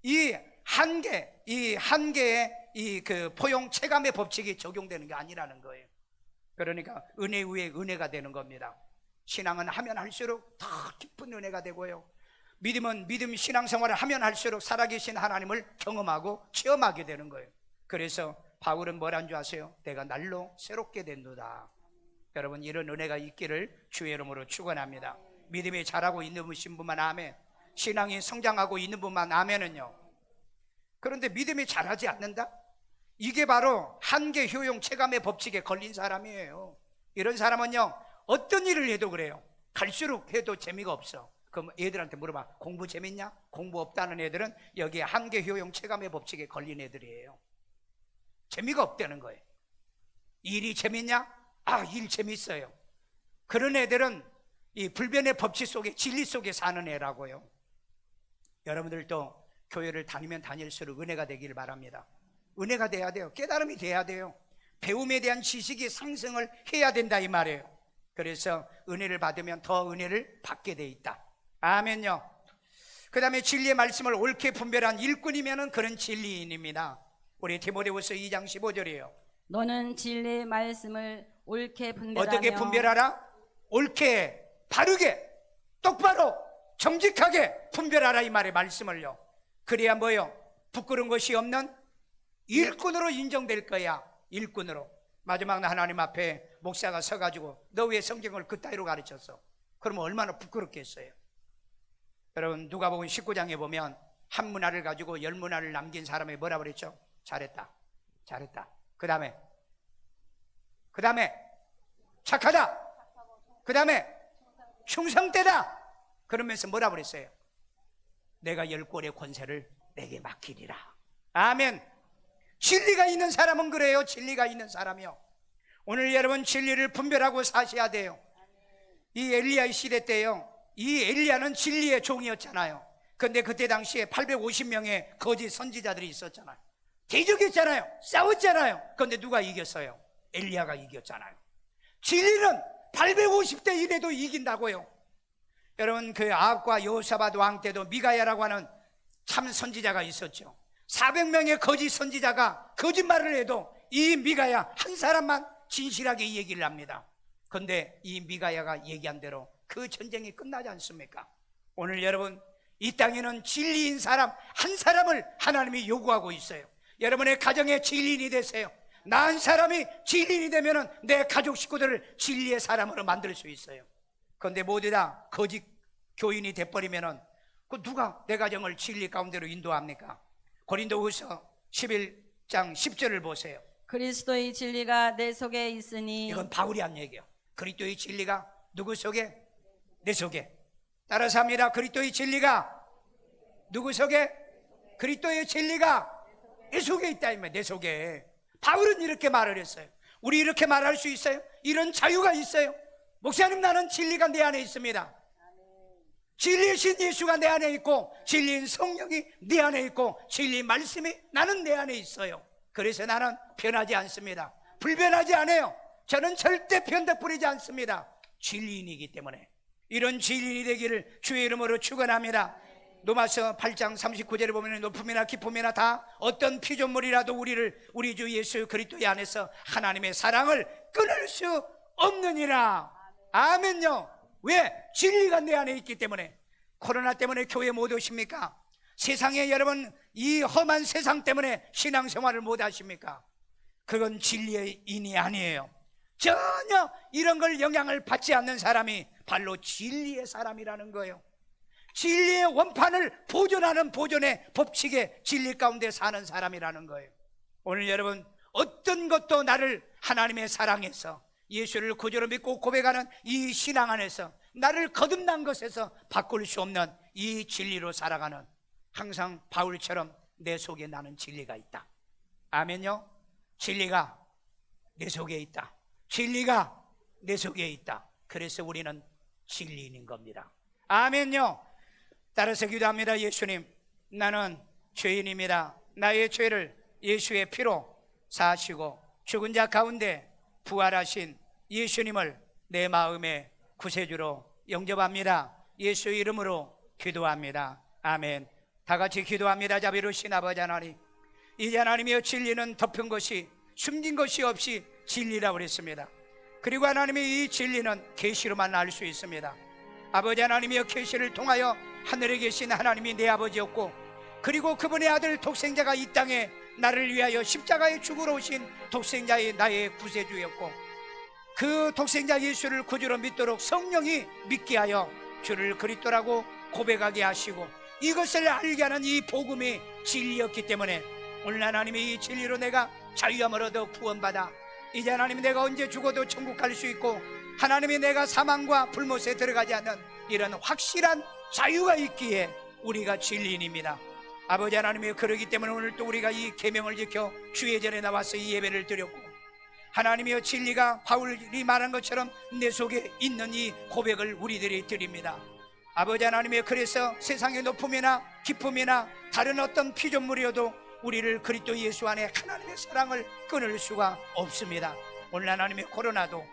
이 한계에 이 그 포용 체감의 법칙이 적용되는 게 아니라는 거예요. 그러니까 은혜 위에 은혜가 되는 겁니다. 신앙은 하면 할수록 더 깊은 은혜가 되고요, 믿음은 믿음 신앙생활을 하면 할수록 살아계신 하나님을 경험하고 체험하게 되는 거예요. 그래서 바울은 뭐란 줄 아세요? 내가 날로 새롭게 된도다. 여러분 이런 은혜가 있기를 주의 이름으로 축원합니다. 믿음이 자라고 있는 분만 아멘. 신앙이 성장하고 있는 분만 아멘은요. 그런데 믿음이 자라지 않는다? 이게 바로 한계 효용 체감의 법칙에 걸린 사람이에요. 이런 사람은요, 어떤 일을 해도 그래요. 갈수록 해도 재미가 없어. 그럼 애들한테 물어봐. 공부 재밌냐? 공부 없다는 애들은 여기에 한계 효용 체감의 법칙에 걸린 애들이에요. 재미가 없다는 거예요. 일이 재밌냐? 아, 일 재밌어요. 그런 애들은 이 불변의 법칙 속에, 진리 속에 사는 애라고요. 여러분들도 교회를 다니면 다닐수록 은혜가 되기를 바랍니다. 은혜가 돼야 돼요. 깨달음이 돼야 돼요. 배움에 대한 지식이 상승을 해야 된다 이 말이에요. 그래서 은혜를 받으면 더 은혜를 받게 돼 있다. 아멘요. 그 다음에 진리의 말씀을 옳게 분별한 일꾼이면 그런 진리인입니다. 우리 디모데후서 2장 15절이에요. 너는 진리의 말씀을 옳게 분별하며 어떻게 분별하라? 옳게, 바르게, 똑바로, 정직하게 분별하라 이 말의 말씀을요. 그래야 뭐요? 부끄러운 것이 없는 일꾼으로 인정될 거야. 일꾼으로. 마지막 날 하나님 앞에 목사가 서가지고 너 왜 성경을 그따위로 가르쳤어? 그러면 얼마나 부끄럽겠어요. 여러분 누가복음 19장에 보면 한 문화를 가지고 10문화를 남긴 사람이 뭐라 그랬죠? 잘했다, 잘했다. 그 다음에 착하다, 그 다음에 충성되다. 그러면서 뭐라 그랬어요? 내가 10골의 권세를 내게 맡기리라. 아멘. 진리가 있는 사람은 그래요. 진리가 있는 사람이요. 오늘 여러분 진리를 분별하고 사셔야 돼요. 이 엘리야 시대 때요, 이 엘리야는 진리의 종이었잖아요. 그런데 그때 당시에 850명의 거짓 선지자들이 있었잖아요. 대적했잖아요. 싸웠잖아요. 그런데 누가 이겼어요? 엘리야가 이겼잖아요. 진리는 850대 1에도 이긴다고요. 여러분 그 아합과 여호사밧 왕 때도 미가야라고 하는 참 선지자가 있었죠. 400명의 거짓 선지자가 거짓말을 해도 이 미가야 한 사람만 진실하게 이 얘기를 합니다. 그런데 이 미가야가 얘기한 대로 그 전쟁이 끝나지 않습니까? 오늘 여러분 이 땅에는 진리인 사람 한 사람을 하나님이 요구하고 있어요. 여러분의 가정에 진리인이 되세요. 나 한 사람이 진리인이 되면 내 가족 식구들을 진리의 사람으로 만들 수 있어요. 그런데 모두 다 거짓 교인이 돼버리면 그 누가 내 가정을 진리 가운데로 인도합니까? 고린도후서 11장 10절을 보세요. 그리스도의 진리가 내 속에 있으니. 이건 바울이 한 얘기예요. 그리스도의 진리가 누구 속에? 내 속에. 따라서 합니다. 그리스도의 진리가 누구 속에? 그리스도의 진리가 내 속에 있다 이 말이에요. 내 속에. 바울은 이렇게 말을 했어요. 우리 이렇게 말할 수 있어요? 이런 자유가 있어요. 목사님 나는 진리가 내 안에 있습니다. 진리의 신 예수가 내 안에 있고 진리인 성령이 내 안에 있고 진리의 말씀이 나는 내 안에 있어요. 그래서 나는 변하지 않습니다. 불변하지 않아요. 저는 절대 변덕 부리지 않습니다. 진리인이기 때문에. 이런 진리인이 되기를 주의 이름으로 축원합니다. 로마서 8장 39절에 보면 높음이나 깊음이나 다 어떤 피조물이라도 우리 주 예수 그리스도의 안에서 하나님의 사랑을 끊을 수 없느니라. 아멘요. 왜? 진리가 내 안에 있기 때문에. 코로나 때문에 교회 못 오십니까? 세상에 여러분 이 험한 세상 때문에 신앙생활을 못 하십니까? 그건 진리의 인이 아니에요. 전혀 이런 걸 영향을 받지 않는 사람이 바로 진리의 사람이라는 거예요. 진리의 원판을 보존하는 보존의 법칙의 진리 가운데 사는 사람이라는 거예요. 오늘 여러분 어떤 것도 나를 하나님의 사랑에서 예수를 구주로 믿고 고백하는 이 신앙 안에서 나를 거듭난 것에서 바꿀 수 없는 이 진리로 살아가는, 항상 바울처럼 내 속에 나는 진리가 있다. 아멘요. 진리가 내 속에 있다. 진리가 내 속에 있다. 그래서 우리는 진리인인 겁니다. 아멘요. 따라서 기도합니다. 예수님, 나는 죄인입니다. 나의 죄를 예수의 피로 사하시고 죽은 자 가운데 부활하신 예수님을 내 마음의 구세주로 영접합니다. 예수 이름으로 기도합니다. 아멘. 다 같이 기도합니다. 자비로우신 아버지 하나님, 이제 하나님이여 진리는 덮은 것이 숨긴 것이 없이 진리라고 그랬습니다. 그리고 하나님의 이 진리는 계시로만 알 수 있습니다. 아버지 하나님이여 계시를 통하여 하늘에 계신 하나님이 내 아버지였고, 그리고 그분의 아들 독생자가 이 땅에 나를 위하여 십자가에 죽으러 오신 독생자의 나의 구세주였고, 그 독생자 예수를 구주로 믿도록 성령이 믿게 하여 주를 그리스도라고 고백하게 하시고 이것을 알게 하는 이 복음이 진리였기 때문에 오늘 하나님의 이 진리로 내가 자유함을 얻어 구원받아 이제 하나님이 내가 언제 죽어도 천국 갈 수 있고 하나님이 내가 사망과 불못에 들어가지 않는 이런 확실한 자유가 있기에 우리가 진리인입니다. 아버지 하나님이 그러기 때문에 오늘 또 우리가 이 계명을 지켜 주의 전에 나와서 이 예배를 드렸고, 하나님이여 진리가 바울이 말한 것처럼 내 속에 있는 이 고백을 우리들이 드립니다. 아버지 하나님의, 그래서 세상의 높음이나 기쁨이나 다른 어떤 피조물이어도 우리를 그리스도 예수 안에 하나님의 사랑을 끊을 수가 없습니다. 오늘 하나님의 코로나도,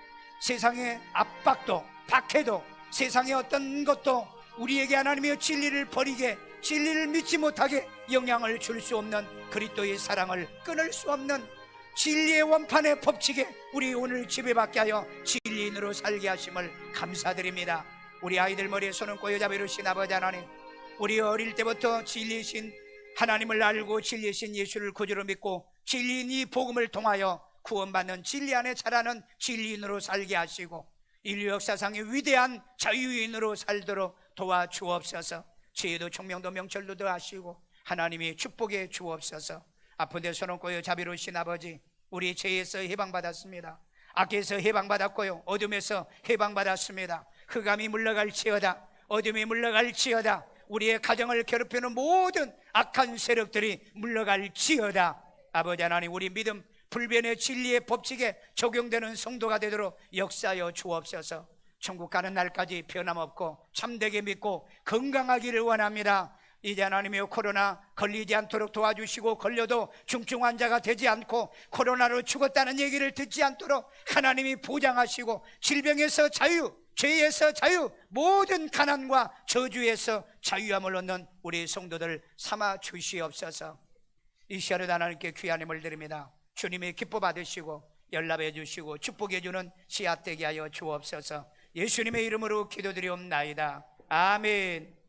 세상의 압박도, 박해도, 세상의 어떤 것도 우리에게 하나님의 진리를 버리게, 진리를 믿지 못하게 영향을 줄 수 없는 그리스도의 사랑을 끊을 수 없는 진리의 원판의 법칙에 우리 오늘 지배받게 하여 진리인으로 살게 하심을 감사드립니다. 우리 아이들 머리에 손을 꽂어 잡으신 아버지 하나님, 우리 어릴 때부터 진리이신 하나님을 알고 진리이신 예수를 구주로 믿고 진리인 이 복음을 통하여 구원받는 진리 안에 자라는 진리인으로 살게 하시고 인류 역사상의 위대한 자유인으로 살도록 도와주옵소서. 지혜도 총명도 명철도 더하시고 하나님이 축복해 주옵소서. 아픈 데 손을 꽂어 자비로우신 아버지, 우리 죄에서 해방받았습니다. 악에서 해방받았고요, 어둠에서 해방받았습니다. 흑암이 물러갈지어다, 어둠이 물러갈지어다, 우리의 가정을 괴롭히는 모든 악한 세력들이 물러갈지어다. 아버지 하나님, 우리 믿음 불변의 진리의 법칙에 적용되는 성도가 되도록 역사하여 주옵소서. 천국 가는 날까지 변함없고 참되게 믿고 건강하기를 원합니다. 이제 하나님의 코로나 걸리지 않도록 도와주시고, 걸려도 중증 환자가 되지 않고 코로나로 죽었다는 얘기를 듣지 않도록 하나님이 보장하시고, 질병에서 자유, 죄에서 자유, 모든 가난과 저주에서 자유함을 얻는 우리 성도들 삼아 주시옵소서. 이 시간에 하나님께 귀한 힘을 드립니다. 주님의 기뻐 받으시고 연락해 주시고 축복해 주는 씨앗 되게 하여 주옵소서. 예수님의 이름으로 기도드리옵나이다. 아멘.